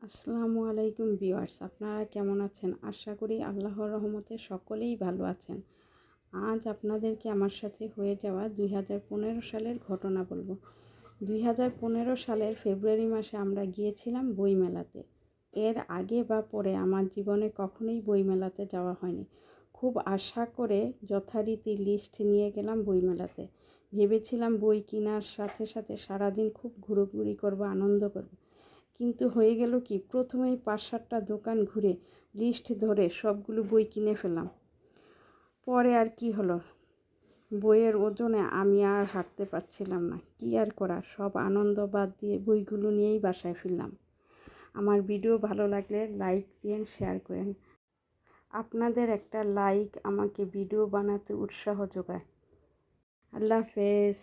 আসসালামু আলাইকুম ভিউয়ার্স, আপনারা কেমন আছেন? আশা করি আল্লাহর রহমতে সকলেই ভালো আছেন। আজ আপনাদেরকে আমার সাথে হয়ে যাওয়া 2015 সালের ঘটনা বলবো। 2015 সালের ফেব্রুয়ারি মাসে আমরা গিয়েছিলাম বইমেলাতে। এর আগে বা পরে আমার জীবনে কখনোই বইমেলাতে যাওয়া হয়নি। খুব আশা করে যথারীতি লিস্ট নিয়ে গেলাম বইমেলাতে। ভেবেছিলাম বই কেনার সাথে সাথে সারাদিন খুব ঘোরাঘুরি করব, আনন্দ করব। কিন্তু হয়ে গেল কি, প্রথমেই 5-7টা দোকান ঘুরে লিস্ট ধরে সবগুলো বই কিনে ফেললাম। পরে আর কি হলো, বইয়ের ওজনে আমি আর হাঁটতে পারছিলাম না। কি আর করা, সব আনন্দ বাদ দিয়ে বইগুলো নিয়েই বাসায় ফিরলাম। আমার ভিডিও ভালো লাগলে লাইক দিন, শেয়ার করেন। আপনাদের একটা লাইক আমাকে ভিডিও বানাতে উৎসাহ যোগায়। আল্লাহ হাফেজ।